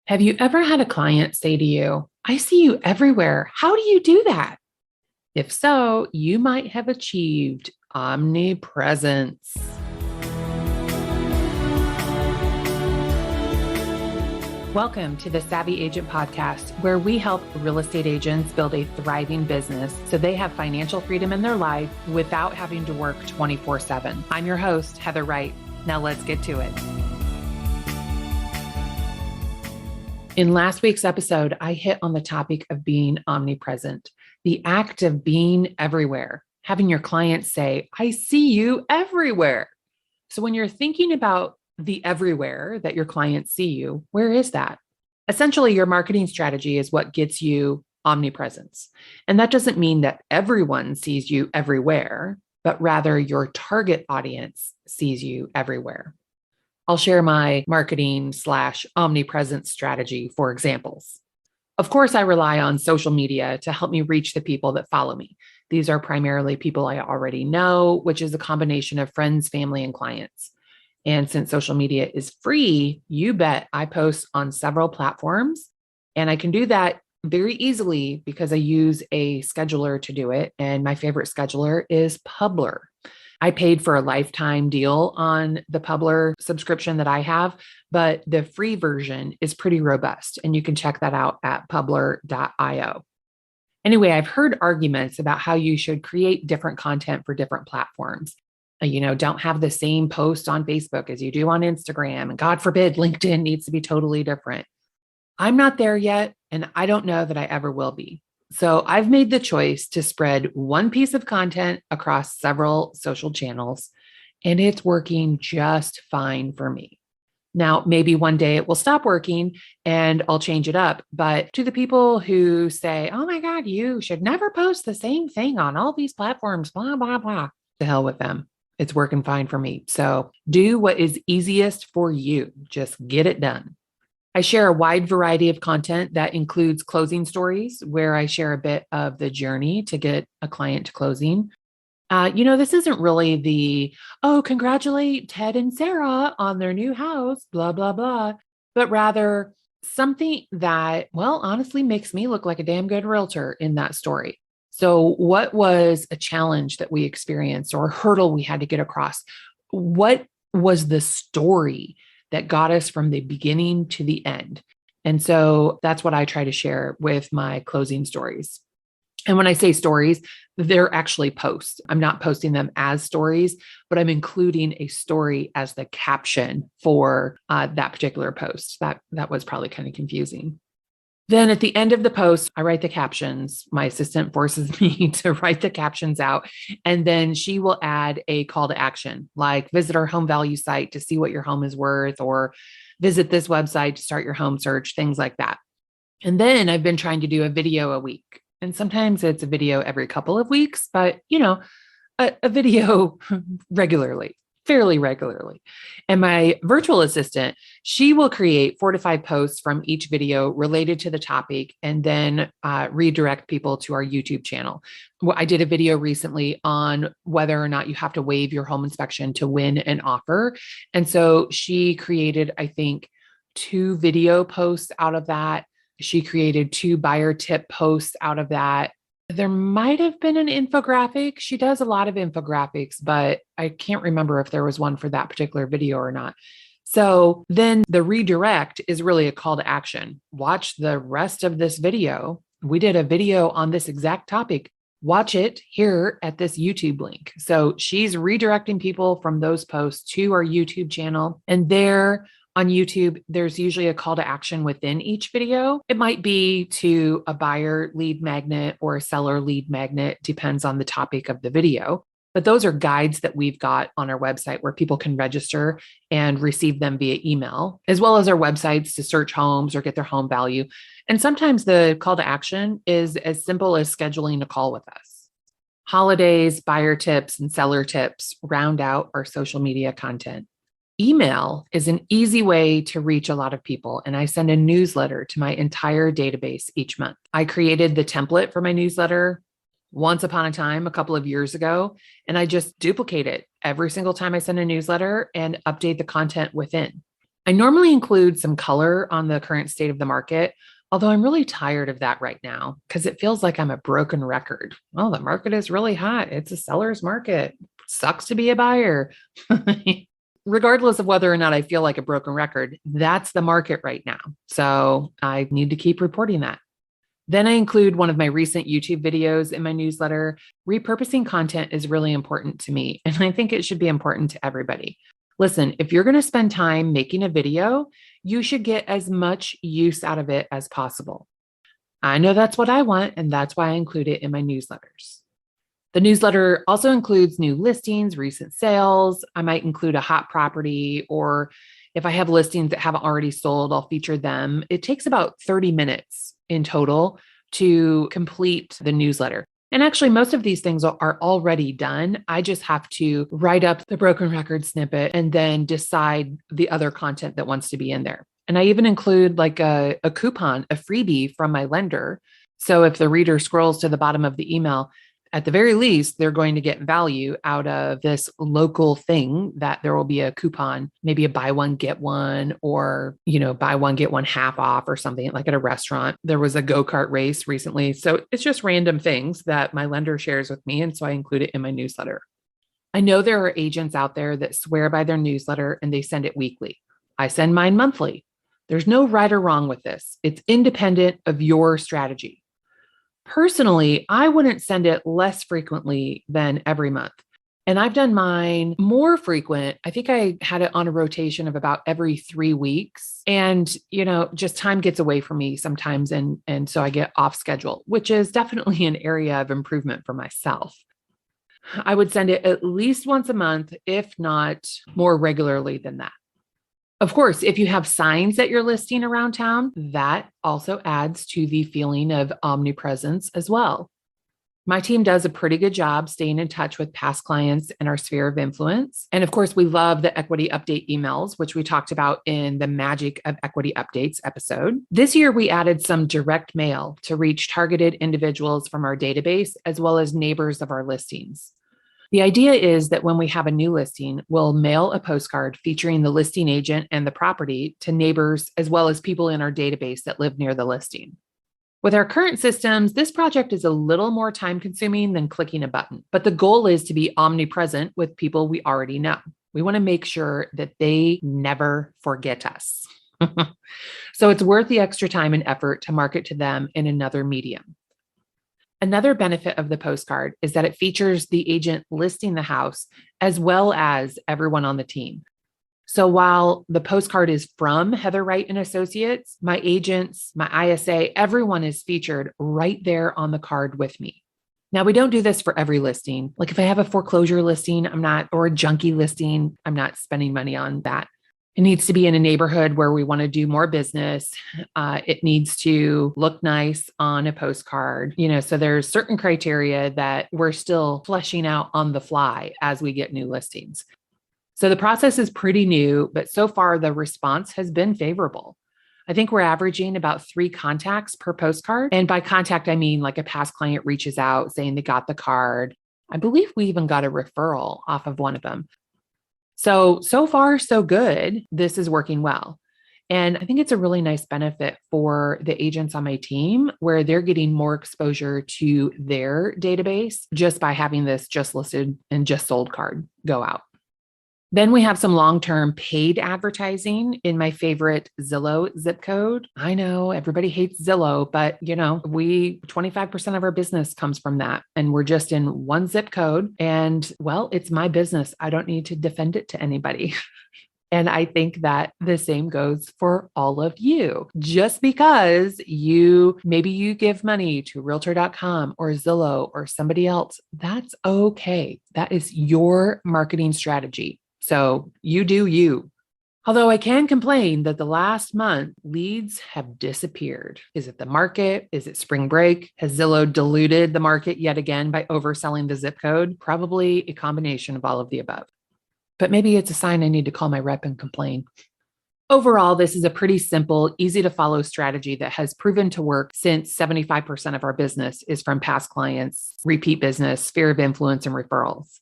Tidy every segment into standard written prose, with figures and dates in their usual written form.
Have you ever had a client say to you, I see you everywhere. How do you do that? If so, you might have achieved omnipresence. Welcome to the Savvy Agent Podcast, where we help real estate agents build a thriving business so they have financial freedom in their life without having to work 24/7. I'm your host, Heather Wright. Now let's get to it. In last week's episode, I hit on the topic of being omnipresent, the act of being everywhere, having your clients say, I see you everywhere. So when you're thinking about the everywhere that your clients see you, where is that? Essentially, your marketing strategy is what gets you omnipresence. And that doesn't mean that everyone sees you everywhere, but rather your target audience sees you everywhere. I'll share my marketing/omnipresence strategy for examples. Of course, I rely on social media to help me reach the people that follow me. These are primarily people I already know, which is a combination of friends, family, and clients. And since social media is free, you bet I post on several platforms. And I can do that very easily because I use a scheduler to do it. And my favorite scheduler is Publer. I paid for a lifetime deal on the Publer subscription that I have, but the free version is pretty robust, and you can check that out at publer.io. Anyway, I've heard arguments about how you should create different content for different platforms. Don't have the same post on Facebook as you do on Instagram, and God forbid, LinkedIn needs to be totally different. I'm not there yet, and I don't know that I ever will be. So I've made the choice to spread one piece of content across several social channels, and it's working just fine for me. Now, maybe one day it will stop working and I'll change it up. But to the people who say, oh my God, you should never post the same thing on all these platforms, blah, blah, blah, the hell with them. It's working fine for me. So do what is easiest for you. Just get it done. I share a wide variety of content that includes closing stories, where I share a bit of the journey to get a client to closing. This isn't really congratulate Ted and Sarah on their new house, blah, blah, blah, but rather something that, honestly makes me look like a damn good realtor in that story. So what was a challenge that we experienced or a hurdle we had to get across? What was the story that got us from the beginning to the end? And so that's what I try to share with my closing stories. And when I say stories, they're actually posts. I'm not posting them as stories, but I'm including a story as the caption for that particular post. That was probably kind of confusing. Then at the end of the post, I write the captions. My assistant forces me to write the captions out. And then she will add a call to action, like visit our home value site to see what your home is worth, or visit this website to start your home search, things like that. And then I've been trying to do a video a week. And sometimes it's a video every couple of weeks, but a video fairly regularly. And my virtual assistant, she will create 4 to 5 posts from each video related to the topic and then redirect people to our YouTube channel. I did a video recently on whether or not you have to waive your home inspection to win an offer. And so she created, I think, 2 video posts out of that. She created 2 buyer tip posts out of that. There might have been an infographic. She does a lot of infographics, but I can't remember if there was one for that particular video or not. So then the redirect is really a call to action. Watch the rest of this video. We did a video on this exact topic. Watch it here at this YouTube link. So she's redirecting people from those posts to our YouTube channel. And there on YouTube, there's usually a call to action within each video. It might be to a buyer lead magnet or a seller lead magnet, depends on the topic of the video. But those are guides that we've got on our website where people can register and receive them via email, as well as our websites to search homes or get their home value. And sometimes the call to action is as simple as scheduling a call with us. Holidays, buyer tips, and seller tips round out our social media content. Email is an easy way to reach a lot of people, and I send a newsletter to my entire database each month. I created the template for my newsletter once upon a time, a couple of years ago, and I just duplicate it every single time I send a newsletter and update the content within. I normally include some color on the current state of the market, although I'm really tired of that right now because it feels like I'm a broken record. Well, the market is really hot. It's a seller's market. Sucks to be a buyer. Regardless of whether or not I feel like a broken record, that's the market right now. So I need to keep reporting that. Then I include one of my recent YouTube videos in my newsletter. Repurposing content is really important to me, and I think it should be important to everybody. Listen, if you're going to spend time making a video, you should get as much use out of it as possible. I know that's what I want, and that's why I include it in my newsletters. The newsletter also includes new listings, recent sales. I might include a hot property, or if I have listings that haven't already sold, I'll feature them. It takes about 30 minutes in total to complete the newsletter. And actually, most of these things are already done. I just have to write up the broken record snippet and then decide the other content that wants to be in there. And I even include like a coupon, a freebie from my lender. So if the reader scrolls to the bottom of the email, at the very least, they're going to get value out of this local thing that there will be a coupon, maybe a buy one, get one, or, buy one, get one half off or something like at a restaurant. There was a go-kart race recently. So it's just random things that my lender shares with me. And so I include it in my newsletter. I know there are agents out there that swear by their newsletter and they send it weekly. I send mine monthly. There's no right or wrong with this. It's independent of your strategy. Personally, I wouldn't send it less frequently than every month. And I've done mine more frequent. I think I had it on a rotation of about every 3 weeks. And, just time gets away from me sometimes. And so I get off schedule, which is definitely an area of improvement for myself. I would send it at least once a month, if not more regularly than that. Of course, if you have signs that you're listing around town, that also adds to the feeling of omnipresence as well. My team does a pretty good job staying in touch with past clients in our sphere of influence. And of course, we love the equity update emails, which we talked about in the Magic of Equity Updates episode. This year, we added some direct mail to reach targeted individuals from our database, as well as neighbors of our listings. The idea is that when we have a new listing, we'll mail a postcard featuring the listing agent and the property to neighbors, as well as people in our database that live near the listing. With our current systems, this project is a little more time consuming than clicking a button, but the goal is to be omnipresent with people we already know. We want to make sure that they never forget us. So it's worth the extra time and effort to market to them in another medium. Another benefit of the postcard is that it features the agent listing the house as well as everyone on the team. So while the postcard is from Heather Wright and Associates, my agents, my ISA, everyone is featured right there on the card with me. Now, we don't do this for every listing. Like if I have a foreclosure listing, or a junkie listing, I'm not spending money on that. It needs to be in a neighborhood where we want to do more business. It needs to look nice on a postcard, so there's certain criteria that we're still fleshing out on the fly as we get new listings. So the process is pretty new, but so far the response has been favorable. I think we're averaging about 3 contacts per postcard. And by contact, I mean like a past client reaches out saying they got the card. I believe we even got a referral off of one of them. So far, so good. This is working well. And I think it's a really nice benefit for the agents on my team where they're getting more exposure to their database just by having this just listed and just sold card go out. Then we have some long-term paid advertising in my favorite Zillow zip code. I know everybody hates Zillow, but 25% of our business comes from that. And we're just in one zip code and it's my business. I don't need to defend it to anybody. And I think that the same goes for all of you. Just because maybe you give money to realtor.com or Zillow or somebody else, that's okay. That is your marketing strategy. So you do you. Although I can complain that the last month leads have disappeared. Is it the market? Is it spring break? Has Zillow diluted the market yet again by overselling the zip code? Probably a combination of all of the above. But maybe it's a sign I need to call my rep and complain. Overall, this is a pretty simple, easy to follow strategy that has proven to work since 75% of our business is from past clients, repeat business, sphere of influence, and referrals.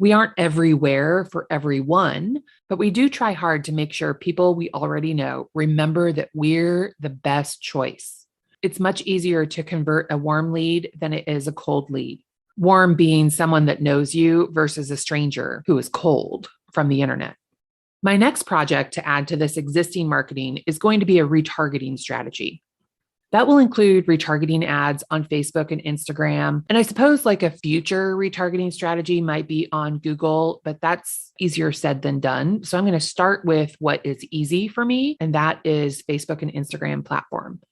We aren't everywhere for everyone, but we do try hard to make sure people we already know remember that we're the best choice. It's much easier to convert a warm lead than it is a cold lead. Warm being someone that knows you versus a stranger who is cold from the internet. My next project to add to this existing marketing is going to be a retargeting strategy. That will include retargeting ads on Facebook and Instagram. And I suppose like a future retargeting strategy might be on Google, but that's easier said than done. So I'm going to start with what is easy for me, and that is Facebook and Instagram platform.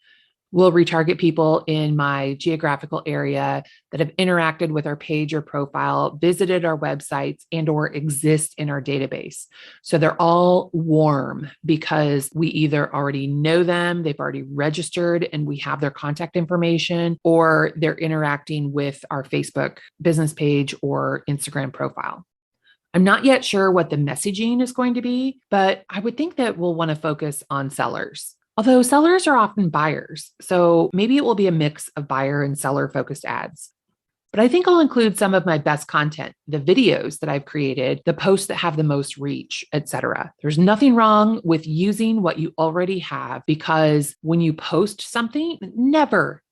We'll retarget people in my geographical area that have interacted with our page or profile, visited our websites, and or exist in our database. So they're all warm because we either already know them, they've already registered, and we have their contact information, or they're interacting with our Facebook business page or Instagram profile. I'm not yet sure what the messaging is going to be, but I would think that we'll want to focus on sellers. Although sellers are often buyers, so maybe it will be a mix of buyer and seller focused ads. But I think I'll include some of my best content, the videos that I've created, the posts that have the most reach, etc. There's nothing wrong with using what you already have, because when you post something, never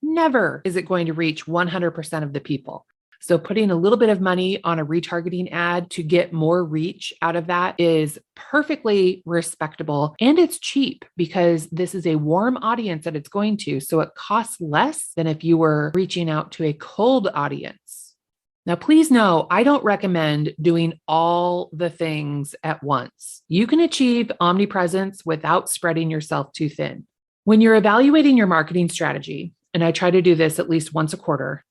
is it going to reach 100% of the people. So putting a little bit of money on a retargeting ad to get more reach out of that is perfectly respectable, and it's cheap because this is a warm audience that it's going to. So it costs less than if you were reaching out to a cold audience. Now, please know, I don't recommend doing all the things at once. You can achieve omnipresence without spreading yourself too thin. When you're evaluating your marketing strategy, and I try to do this at least once a quarter,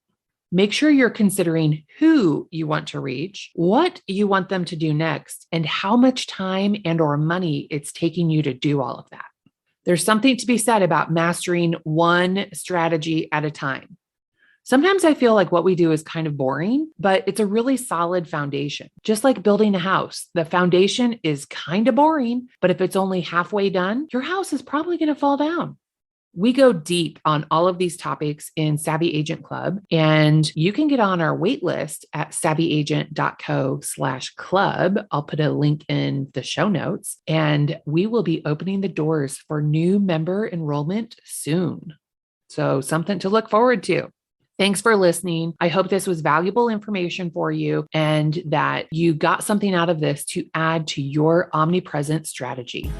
make sure you're considering who you want to reach, what you want them to do next, and how much time and or money it's taking you to do all of that. There's something to be said about mastering one strategy at a time. Sometimes I feel like what we do is kind of boring, but it's a really solid foundation. Just like building a house, the foundation is kind of boring, but if it's only halfway done, your house is probably going to fall down. We go deep on all of these topics in Savvy Agent Club, and you can get on our wait list at savvyagent.co/club. I'll put a link in the show notes, and we will be opening the doors for new member enrollment soon. So something to look forward to. Thanks for listening. I hope this was valuable information for you and that you got something out of this to add to your omnipresent strategy.